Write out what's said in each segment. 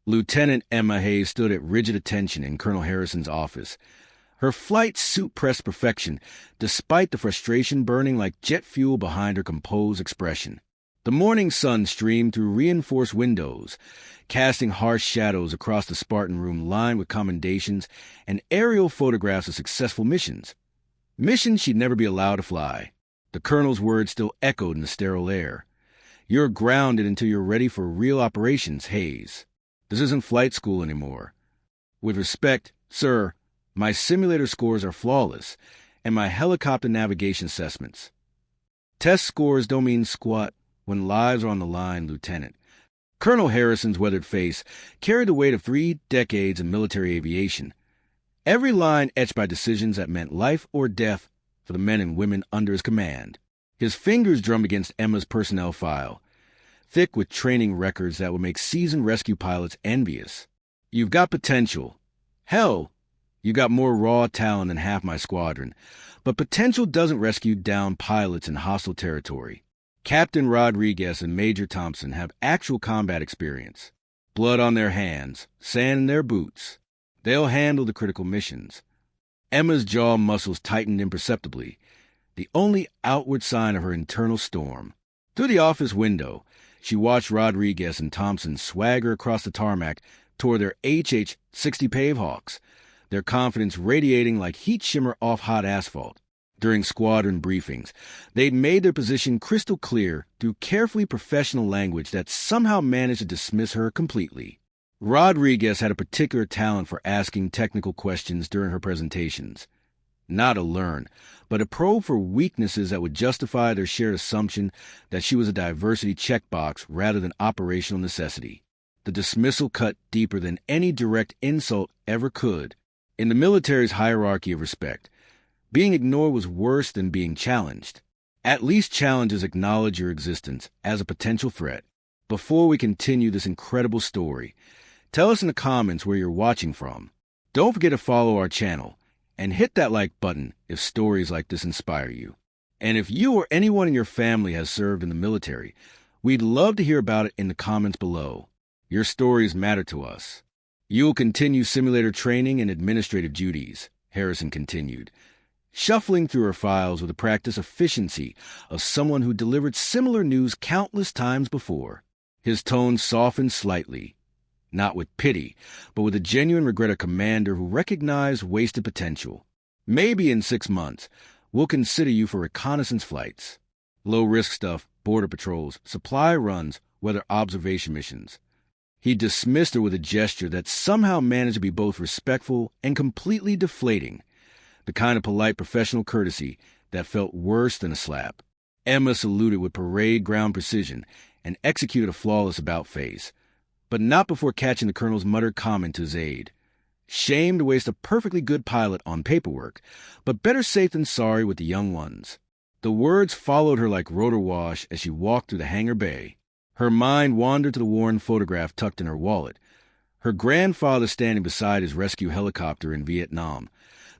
Lieutenant Emma Hayes stood at rigid attention in Colonel Harrison's office. Her flight suit pressed perfection, despite the frustration burning like jet fuel behind her composed expression. The morning sun streamed through reinforced windows, casting harsh shadows across the Spartan room lined with commendations and aerial photographs of successful missions. Missions she'd never be allowed to fly. The colonel's words still echoed in the sterile air. "You're grounded until you're ready for real operations, Hayes. This isn't flight school anymore. With respect, sir, my simulator scores are flawless, and my helicopter navigation assessments. Test scores don't mean squat when lives are on the line, Lieutenant." Colonel Harrison's weathered face carried the weight of 3 decades in military aviation. Every line etched by decisions that meant life or death for the men and women under his command. His fingers drummed against Emma's personnel file, thick with training records that would make seasoned rescue pilots envious. "You've got potential. Hell, you got more raw talent than half my squadron. But potential doesn't rescue downed pilots in hostile territory. Captain Rodriguez and Major Thompson have actual combat experience. Blood on their hands, sand in their boots. They'll handle the critical missions." Emma's jaw muscles tightened imperceptibly, the only outward sign of her internal storm. Through the office window, she watched Rodriguez and Thompson swagger across the tarmac toward their HH-60 Pave Hawks, their confidence radiating like heat shimmer off hot asphalt. During squadron briefings, they'd made their position crystal clear through carefully professional language that somehow managed to dismiss her completely. Rodriguez had a particular talent for asking technical questions during her presentations. Not to learn, but a probe for weaknesses that would justify their shared assumption that she was a diversity checkbox rather than operational necessity. The dismissal cut deeper than any direct insult ever could. In the military's hierarchy of respect, being ignored was worse than being challenged. At least challengers acknowledge your existence as a potential threat. Before we continue this incredible story, tell us in the comments where you're watching from. Don't forget to follow our channel and hit that like button if stories like this inspire you. And if you or anyone in your family has served in the military, we'd love to hear about it in the comments below. Your stories matter to us. You will continue simulator training and administrative duties, Harrison continued, shuffling through her files with the practiced efficiency of someone who delivered similar news countless times before. His tone softened slightly, not with pity, but with a genuine regret of a commander who recognized wasted potential. "Maybe in 6 months, we'll consider you for reconnaissance flights. Low-risk stuff, border patrols, supply runs, weather observation missions." He dismissed her with a gesture that somehow managed to be both respectful and completely deflating, the kind of polite professional courtesy that felt worse than a slap. Emma saluted with parade ground precision and executed a flawless about-face, but not before catching the colonel's muttered comment to his aide. Shame to waste a perfectly good pilot on paperwork, but better safe than sorry with the young ones. The words followed her like rotor wash as she walked through the hangar bay. Her mind wandered to the worn photograph tucked in her wallet, her grandfather standing beside his rescue helicopter in Vietnam,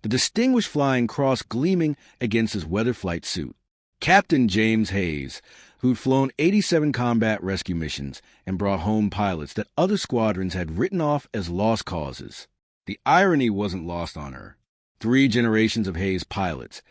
the distinguished flying cross gleaming against his weather flight suit. Captain James Hayes, who'd flown 87 combat rescue missions and brought home pilots that other squadrons had written off as lost causes. The irony wasn't lost on her. 3 generations of Hayes pilots,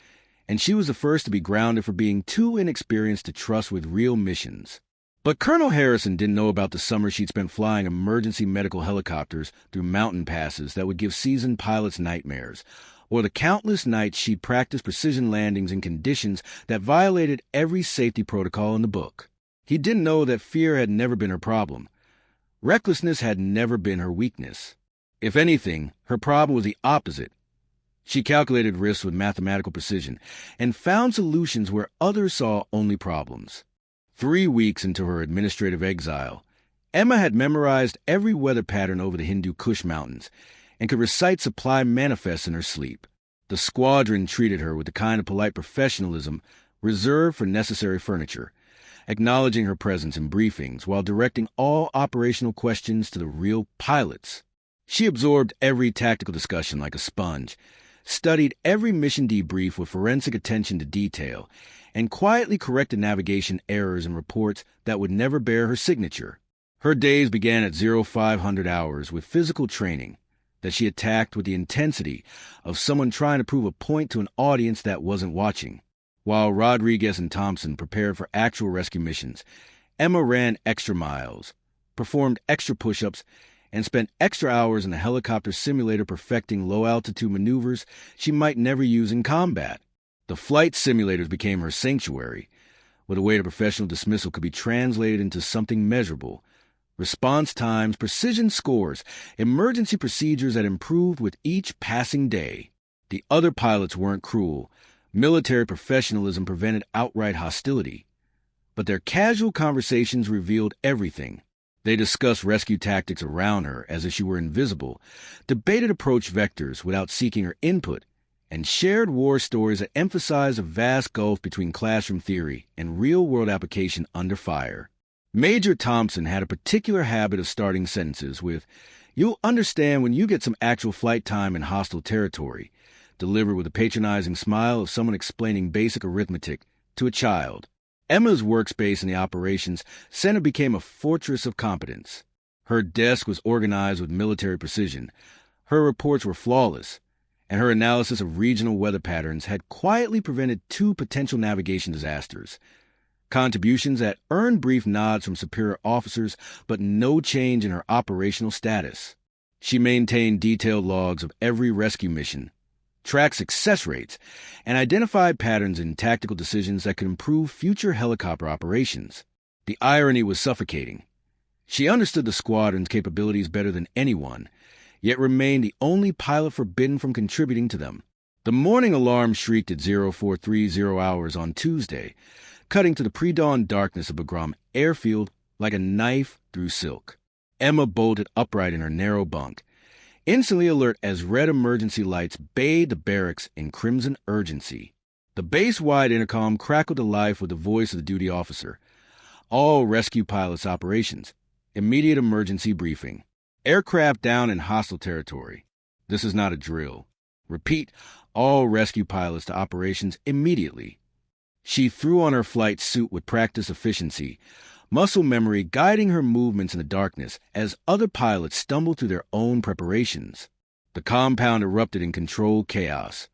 and she was the first to be grounded for being too inexperienced to trust with real missions. But Colonel Harrison didn't know about the summer she'd spent flying emergency medical helicopters through mountain passes that would give seasoned pilots nightmares, or the countless nights she'd practiced precision landings in conditions that violated every safety protocol in the book. He didn't know that fear had never been her problem. Recklessness had never been her weakness. If anything, her problem was the opposite. She calculated risks with mathematical precision and found solutions where others saw only problems. 3 weeks into her administrative exile, Emma had memorized every weather pattern over the Hindu Kush Mountains and could recite supply manifests in her sleep. The squadron treated her with the kind of polite professionalism reserved for necessary furniture, acknowledging her presence in briefings while directing all operational questions to the real pilots. She absorbed every tactical discussion like a sponge, studied every mission debrief with forensic attention to detail, and quietly corrected navigation errors and reports that would never bear her signature. Her days began at 0500 hours with physical training that she attacked with the intensity of someone trying to prove a point to an audience that wasn't watching. While Rodriguez and Thompson prepared for actual rescue missions, Emma ran extra miles, performed extra push-ups, and spent extra hours in the helicopter simulator perfecting low-altitude maneuvers she might never use in combat. The flight simulators became her sanctuary, where the weight of professional dismissal could be translated into something measurable. Response times, precision scores, emergency procedures that improved with each passing day. The other pilots weren't cruel. Military professionalism prevented outright hostility. But their casual conversations revealed everything. They discussed rescue tactics around her as if she were invisible, debated approach vectors without seeking her input, and shared war stories that emphasized a vast gulf between classroom theory and real-world application under fire. Major Thompson had a particular habit of starting sentences with, "You'll understand when you get some actual flight time in hostile territory," delivered with a patronizing smile of someone explaining basic arithmetic to a child. Emma's workspace in the operations center became a fortress of competence. Her desk was organized with military precision, her reports were flawless, and her analysis of regional weather patterns had quietly prevented 2 potential navigation disasters. Contributions that earned brief nods from superior officers, but no change in her operational status. She maintained detailed logs of every rescue mission, tracked success rates, and identified patterns in tactical decisions that could improve future helicopter operations. The irony was suffocating. She understood the squadron's capabilities better than anyone, yet remained the only pilot forbidden from contributing to them. The morning alarm shrieked at 0430 hours on Tuesday, cutting to the pre-dawn darkness of Bagram airfield like a knife through silk. Emma bolted upright in her narrow bunk, instantly alert as red emergency lights bathed the barracks in crimson urgency. The base-wide intercom crackled to life with the voice of the duty officer. All rescue pilots operations. Immediate emergency briefing. Aircraft down in hostile territory. This is not a drill. Repeat, all rescue pilots to operations immediately. She threw on her flight suit with practiced efficiency, muscle memory guiding her movements in the darkness as other pilots stumbled through their own preparations. The compound erupted in controlled chaos.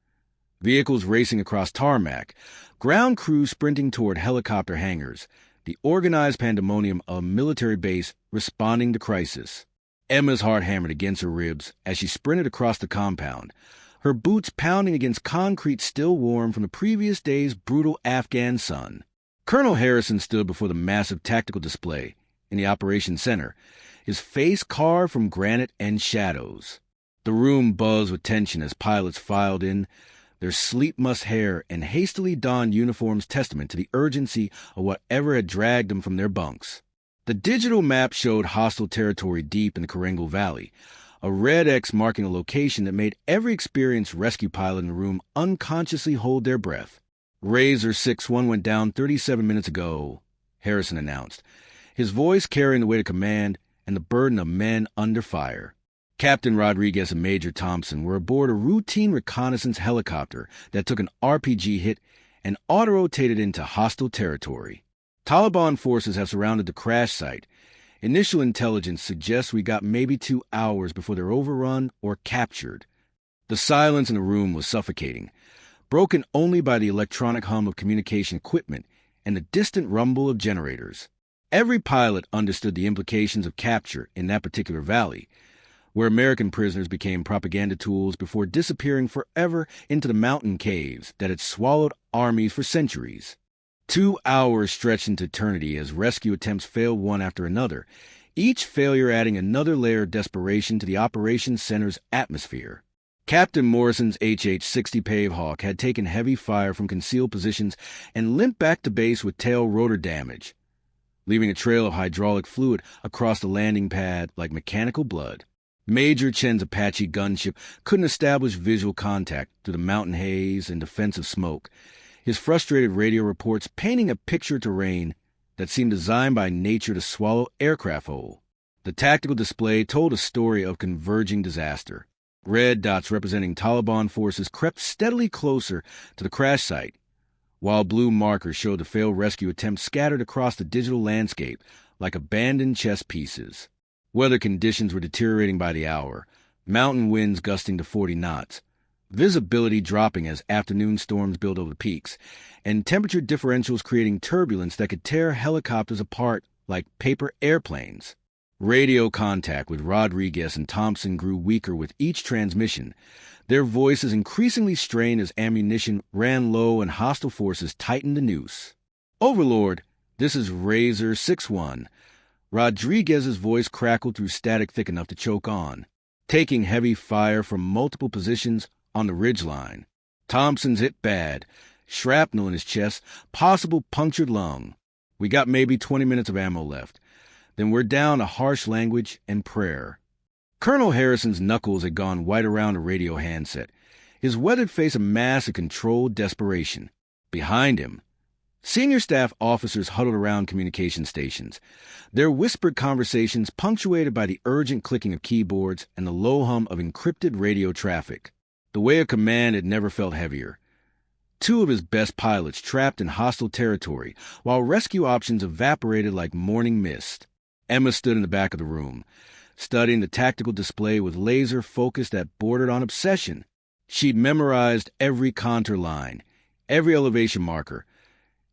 Vehicles racing across tarmac, ground crews sprinting toward helicopter hangars, the organized pandemonium of a military base responding to crisis. Emma's heart hammered against her ribs as she sprinted across the compound, her boots pounding against concrete still warm from the previous day's brutal Afghan sun. Colonel Harrison stood before the massive tactical display in the operations center, his face carved from granite and shadows. The room buzzed with tension as pilots filed in, their sleep-mussed hair and hastily donned uniforms testament to the urgency of whatever had dragged them from their bunks. The digital map showed hostile territory deep in the Karengal Valley, a red X marking a location that made every experienced rescue pilot in the room unconsciously hold their breath. Razor 6-1 went down 37 minutes ago, Harrison announced, his voice carrying the weight of command and the burden of men under fire. Captain Rodriguez and Major Thompson were aboard a routine reconnaissance helicopter that took an RPG hit and auto-rotated into hostile territory. Taliban forces have surrounded the crash site. Initial intelligence suggests we got maybe 2 hours before they're overrun or captured. The silence in the room was suffocating, broken only by the electronic hum of communication equipment and the distant rumble of generators. Every pilot understood the implications of capture in that particular valley, where American prisoners became propaganda tools before disappearing forever into the mountain caves that had swallowed armies for centuries. 2 hours stretched into eternity as rescue attempts failed one after another, each failure adding another layer of desperation to the operations center's atmosphere. Captain Morrison's HH-60 Pave Hawk had taken heavy fire from concealed positions and limped back to base with tail rotor damage, leaving a trail of hydraulic fluid across the landing pad like mechanical blood. Major Chen's Apache gunship couldn't establish visual contact through the mountain haze and defensive smoke, his frustrated radio reports painting a picture of terrain that seemed designed by nature to swallow aircraft whole. The tactical display told a story of converging disaster. Red dots representing Taliban forces crept steadily closer to the crash site, while blue markers showed the failed rescue attempts scattered across the digital landscape like abandoned chess pieces. Weather conditions were deteriorating by the hour, mountain winds gusting to 40 knots, visibility dropping as afternoon storms built over the peaks, and temperature differentials creating turbulence that could tear helicopters apart like paper airplanes. Radio contact with Rodriguez and Thompson grew weaker with each transmission, their voices increasingly strained as ammunition ran low and hostile forces tightened the noose. "Overlord, this is Razor 6-1. Rodriguez's voice crackled through static thick enough to choke on, taking heavy fire from multiple positions on the ridgeline. Thompson's hit bad, shrapnel in his chest, possible punctured lung. We got maybe 20 minutes of ammo left. Then we're down to harsh language and prayer." Colonel Harrison's knuckles had gone white around a radio handset, his weathered face a mask of controlled desperation. Behind him, senior staff officers huddled around communication stations, their whispered conversations punctuated by the urgent clicking of keyboards and the low hum of encrypted radio traffic. The weight of command had never felt heavier. Two of his best pilots trapped in hostile territory, while rescue options evaporated like morning mist. Emma stood in the back of the room, studying the tactical display with laser focus that bordered on obsession. She'd memorized every contour line, every elevation marker,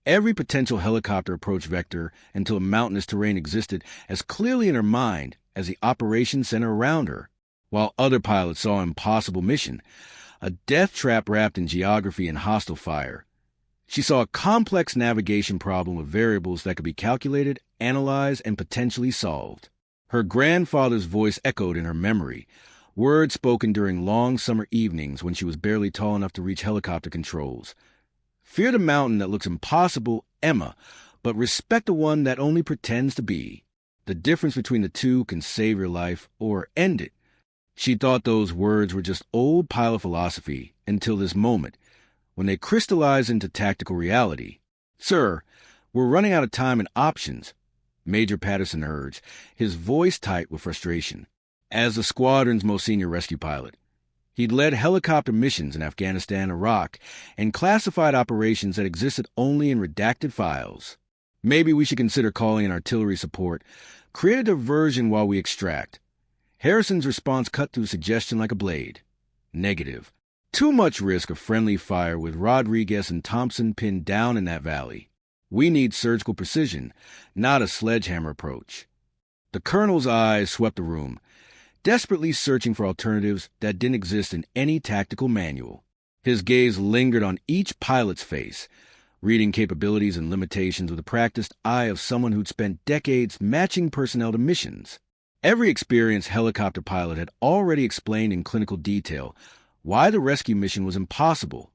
every potential helicopter approach vector until a mountainous terrain existed as clearly in her mind as the operations center around her. While other pilots saw an impossible mission, a death trap wrapped in geography and hostile fire, she saw a complex navigation problem with variables that could be calculated, analyzed, and potentially solved. Her grandfather's voice echoed in her memory, words spoken during long summer evenings when she was barely tall enough to reach helicopter controls. "Fear the mountain that looks impossible, Emma, but respect the one that only pretends to be. The difference between the two can save your life or end it." She thought those words were just old pilot philosophy until this moment, when they crystallized into tactical reality. "Sir, we're running out of time and options," Major Patterson urged, his voice tight with frustration. As the squadron's most senior rescue pilot, he'd led helicopter missions in Afghanistan, Iraq, and classified operations that existed only in redacted files. "Maybe we should consider calling in artillery support. Create a diversion while we extract." Harrison's response cut through suggestion like a blade. "Negative. Too much risk of friendly fire with Rodriguez and Thompson pinned down in that valley. We need surgical precision, not a sledgehammer approach." The colonel's eyes swept the room, desperately searching for alternatives that didn't exist in any tactical manual. His gaze lingered on each pilot's face, reading capabilities and limitations with the practiced eye of someone who'd spent decades matching personnel to missions. Every experienced helicopter pilot had already explained in clinical detail why the rescue mission was impossible.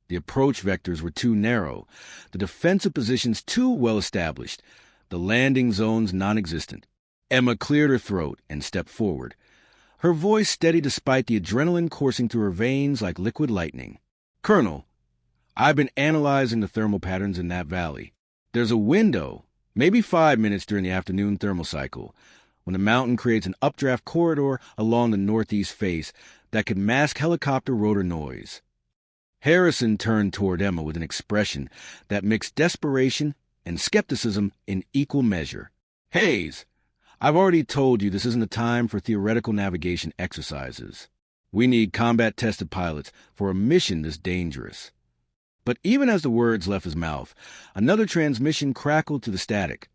The approach vectors were too narrow, the defensive positions too well established, the landing zones non-existent. Emma cleared her throat and stepped forward, her voice steady despite the adrenaline coursing through her veins like liquid lightning. "Colonel, I've been analyzing the thermal patterns in that valley. There's a window, maybe 5 minutes during the afternoon thermal cycle, when the mountain creates an updraft corridor along the northeast face that could mask helicopter rotor noise." Harrison turned toward Emma with an expression that mixed desperation and skepticism in equal measure. "Hayes, I've already told you this isn't a time for theoretical navigation exercises. We need combat-tested pilots for a mission this dangerous." But even as the words left his mouth, another transmission crackled through the static.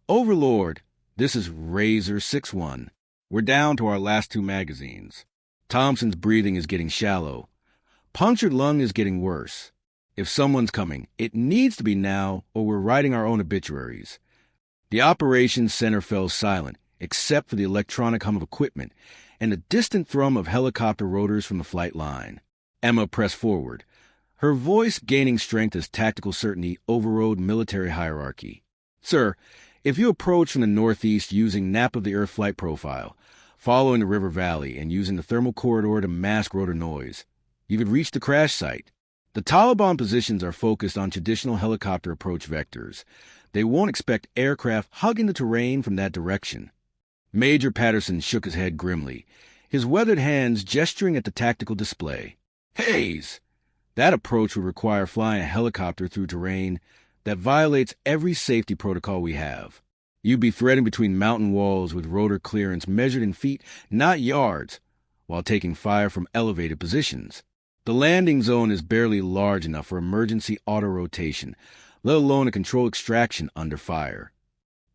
"Overlord, this is Razor 6-1. We're down to our last 2 magazines. Thompson's breathing is getting shallow. Punctured lung is getting worse. If someone's coming, it needs to be now, or we're writing our own obituaries." The operations center fell silent, except for the electronic hum of equipment and the distant thrum of helicopter rotors from the flight line. Emma pressed forward, her voice gaining strength as tactical certainty overrode military hierarchy. "Sir, if you approach from the northeast using nap-of-the-earth flight profile, following the river valley and using the thermal corridor to mask rotor noise, you could reach the crash site. The Taliban positions are focused on traditional helicopter approach vectors. They won't expect aircraft hugging the terrain from that direction." Major Patterson shook his head grimly, his weathered hands gesturing at the tactical display. "Hayes, that approach would require flying a helicopter through terrain that violates every safety protocol we have. You'd be threading between mountain walls with rotor clearance measured in feet, not yards, while taking fire from elevated positions. The landing zone is barely large enough for emergency auto-rotation, let alone a controlled extraction under fire.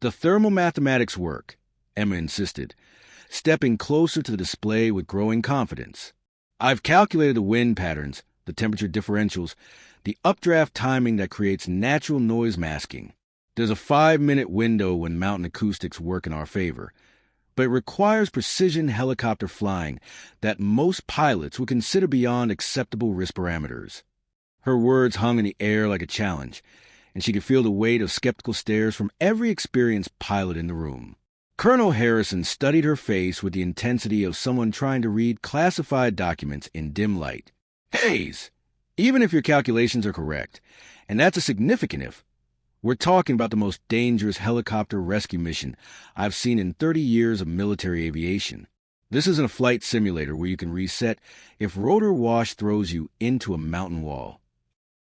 The thermal mathematics work, Emma insisted, stepping closer to the display with growing confidence. I've calculated the wind patterns, the temperature differentials, the updraft timing that creates natural noise masking. There's a 5-minute window when mountain acoustics work in our favor, but it requires precision helicopter flying that most pilots would consider beyond acceptable risk parameters. Her words hung in the air like a challenge, and she could feel the weight of skeptical stares from every experienced pilot in the room. Colonel Harrison studied her face with the intensity of someone trying to read classified documents in dim light. Hayes, even if your calculations are correct, and that's a significant if, we're talking about the most dangerous helicopter rescue mission I've seen in 30 years of military aviation. This isn't a flight simulator where you can reset if rotor wash throws you into a mountain wall.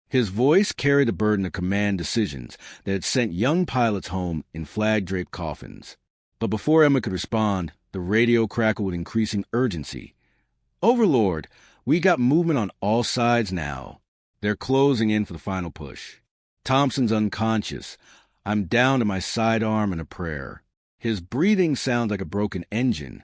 His voice carried the burden of command decisions that had sent young pilots home in flag-draped coffins. But before Emma could respond, the radio crackled with increasing urgency. Overlord, we got movement on all sides now. They're closing in for the final push. Thompson's unconscious. I'm down to my sidearm in a prayer. His breathing sounds like a broken engine.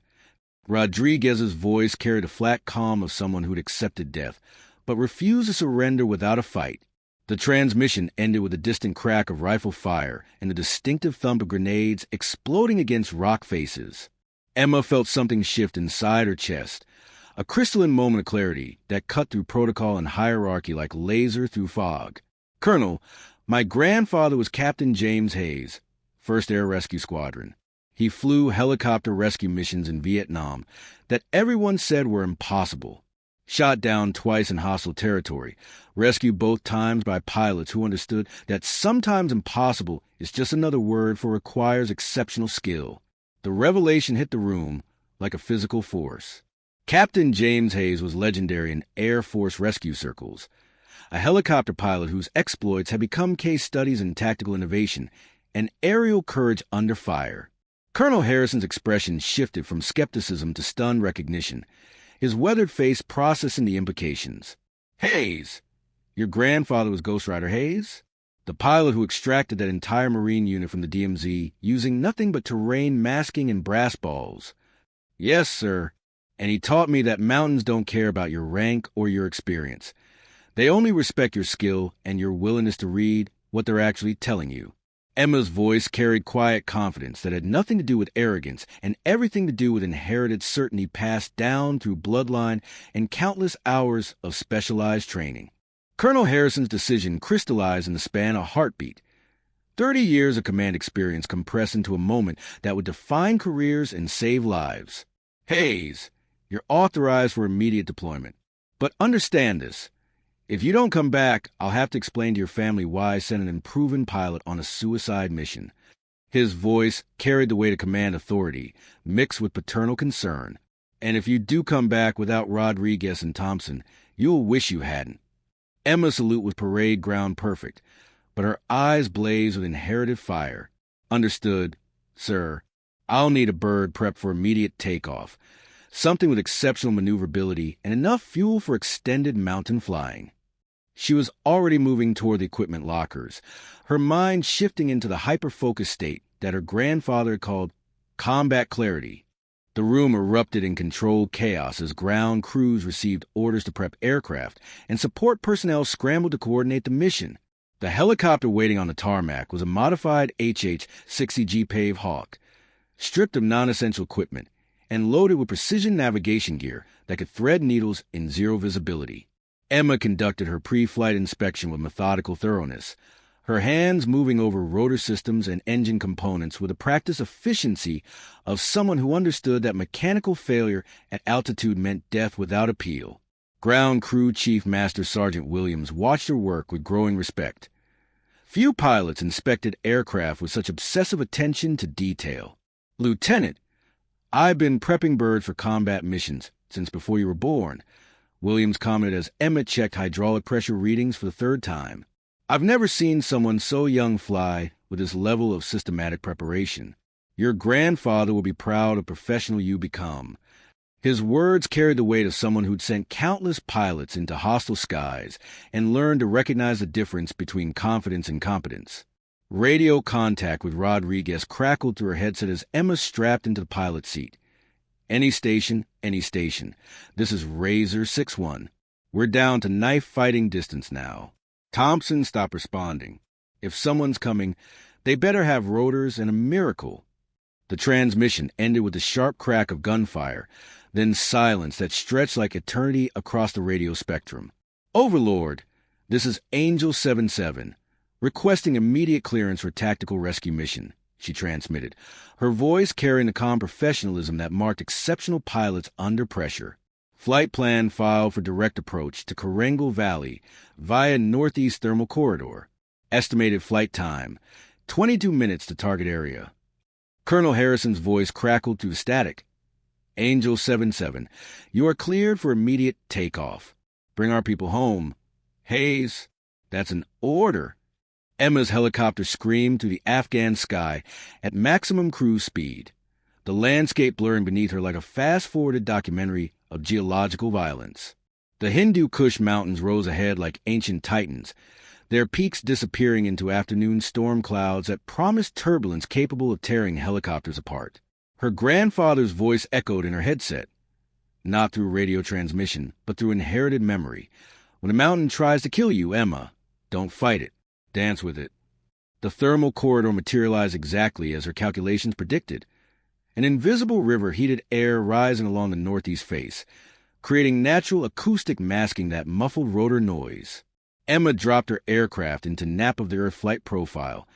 Rodriguez's voice carried a flat calm of someone who'd accepted death, but refused to surrender without a fight. The transmission ended with a distant crack of rifle fire and the distinctive thump of grenades exploding against rock faces. Emma felt something shift inside her chest, a crystalline moment of clarity that cut through protocol and hierarchy like laser through fog. Colonel, my grandfather was Captain James Hayes, 1st Air Rescue Squadron. He flew helicopter rescue missions in Vietnam that everyone said were impossible. Shot down twice in hostile territory, rescued both times by pilots who understood that sometimes impossible is just another word for requires exceptional skill. The revelation hit the room like a physical force. Captain James Hayes was legendary in Air Force rescue circles, a helicopter pilot whose exploits had become case studies in tactical innovation and aerial courage under fire. Colonel Harrison's expression shifted from skepticism to stunned recognition, his weathered face processing the implications. Hayes! Your grandfather was Ghost Rider Hayes? The pilot who extracted that entire Marine unit from the DMZ using nothing but terrain masking and brass balls. Yes, sir. And he taught me that mountains don't care about your rank or your experience. They only respect your skill and your willingness to read what they're actually telling you. Emma's voice carried quiet confidence that had nothing to do with arrogance and everything to do with inherited certainty passed down through bloodline and countless hours of specialized training. Colonel Harrison's decision crystallized in the span of a heartbeat. 30 years of command experience compressed into a moment that would define careers and save lives. Hayes, you're authorized for immediate deployment. But understand this. If you don't come back, I'll have to explain to your family why I sent an unproven pilot on a suicide mission. His voice carried the weight of command authority, mixed with paternal concern. And if you do come back without Rodriguez and Thompson, you'll wish you hadn't. Emma's salute was parade ground perfect, but her eyes blazed with inherited fire. Understood, sir. I'll need a bird prepped for immediate takeoff, something with exceptional maneuverability and enough fuel for extended mountain flying. She was already moving toward the equipment lockers, her mind shifting into the hyper-focused state that her grandfather called combat clarity. The room erupted in controlled chaos as ground crews received orders to prep aircraft, and support personnel scrambled to coordinate the mission. The helicopter waiting on the tarmac was a modified HH-60 Pave Hawk, stripped of non-essential equipment, and loaded with precision navigation gear that could thread needles in zero visibility. Emma conducted her pre-flight inspection with methodical thoroughness, her hands moving over rotor systems and engine components with a practiced efficiency of someone who understood that mechanical failure at altitude meant death without appeal. Ground Crew Chief Master Sergeant Williams watched her work with growing respect. Few pilots inspected aircraft with such obsessive attention to detail. Lieutenant, I've been prepping birds for combat missions since before you were born, Williams commented as Emmett checked hydraulic pressure readings for the third time. I've never seen someone so young fly with this level of systematic preparation. Your grandfather will be proud of the professional you become. His words carried the weight of someone who'd sent countless pilots into hostile skies and learned to recognize the difference between confidence and competence. Radio contact with Rodriguez crackled through her headset as Emma strapped into the pilot seat. Any station, any station. This is Razor 6-1. We're down to knife-fighting distance now. Thompson stopped responding. If someone's coming, they better have rotors and a miracle. The transmission ended with a sharp crack of gunfire, then silence that stretched like eternity across the radio spectrum. Overlord, this is Angel 77, requesting immediate clearance for tactical rescue mission, she transmitted, her voice carrying the calm professionalism that marked exceptional pilots under pressure. Flight plan filed for direct approach to Corango Valley via Northeast Thermal Corridor. Estimated flight time, 22 minutes to target area. Colonel Harrison's voice crackled through the static. Angel 77, you are cleared for immediate takeoff. Bring our people home. Hayes, that's an order. Emma's helicopter screamed through the Afghan sky at maximum cruise speed, the landscape blurring beneath her like a fast-forwarded documentary of geological violence. The Hindu Kush Mountains rose ahead like ancient titans, their peaks disappearing into afternoon storm clouds that promised turbulence capable of tearing helicopters apart. Her grandfather's voice echoed in her headset, not through radio transmission, but through inherited memory. When a mountain tries to kill you, Emma, don't fight it. Dance with it. The thermal corridor materialized exactly as her calculations predicted. An invisible river heated air rising along the northeast face, creating natural acoustic masking that muffled rotor noise. Emma dropped her aircraft into nap-of-the-earth flight profile,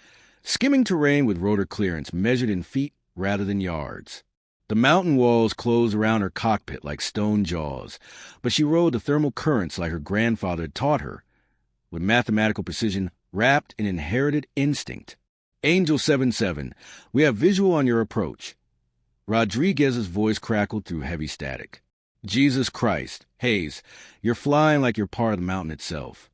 skimming terrain with rotor clearance measured in feet rather than yards. The mountain walls closed around her cockpit like stone jaws, but she rode the thermal currents like her grandfather had taught her, with mathematical precision wrapped in inherited instinct. Angel 77, we have visual on your approach. Rodriguez's voice crackled through heavy static. Jesus Christ, Hayes, you're flying like you're part of the mountain itself.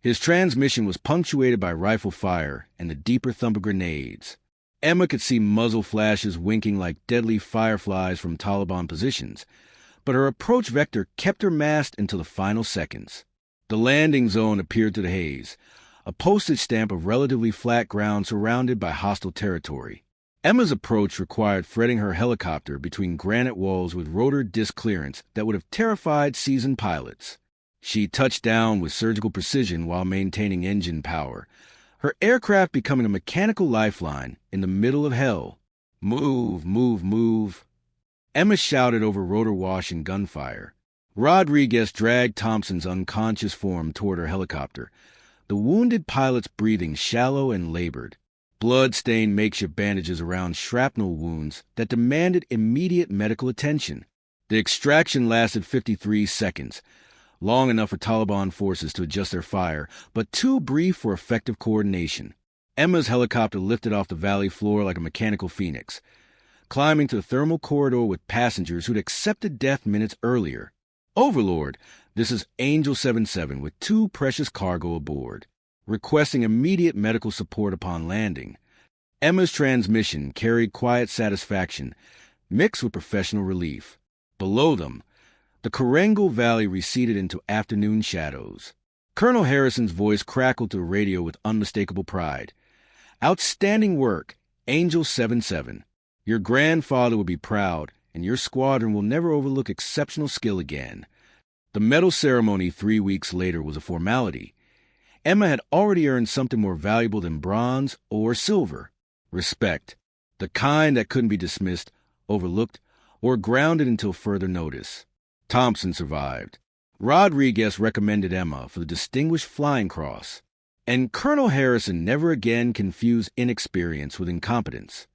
His transmission was punctuated by rifle fire and the deeper thump of grenades. Emma could see muzzle flashes winking like deadly fireflies from Taliban positions, but her approach vector kept her masked until the final seconds. The landing zone appeared to the haze, a postage stamp of relatively flat ground surrounded by hostile territory. Emma's approach required threading her helicopter between granite walls with rotor disc clearance that would have terrified seasoned pilots. She touched down with surgical precision while maintaining engine power, her aircraft becoming a mechanical lifeline in the middle of hell. Move, move, move. Emma shouted over rotor wash and gunfire. Rodriguez dragged Thompson's unconscious form toward her helicopter, the wounded pilot's breathing shallow and labored, blood-stained makeshift bandages around shrapnel wounds that demanded immediate medical attention. The extraction lasted 53 seconds, long enough for Taliban forces to adjust their fire, but too brief for effective coordination. Emma's helicopter lifted off the valley floor like a mechanical phoenix, climbing to the thermal corridor with passengers who'd accepted death minutes earlier. Overlord, this is Angel 77 with 2 precious cargo aboard, requesting immediate medical support upon landing. Emma's transmission carried quiet satisfaction, mixed with professional relief. Below them, the Corango Valley receded into afternoon shadows. Colonel Harrison's voice crackled through the radio with unmistakable pride. Outstanding work, Angel 77. Your grandfather will be proud, and your squadron will never overlook exceptional skill again. The medal ceremony 3 weeks later was a formality. Emma had already earned something more valuable than bronze or silver. Respect. The kind that couldn't be dismissed, overlooked, or grounded until further notice. Thompson survived. Rodriguez recommended Emma for the Distinguished Flying Cross. And Colonel Harrison never again confused inexperience with incompetence.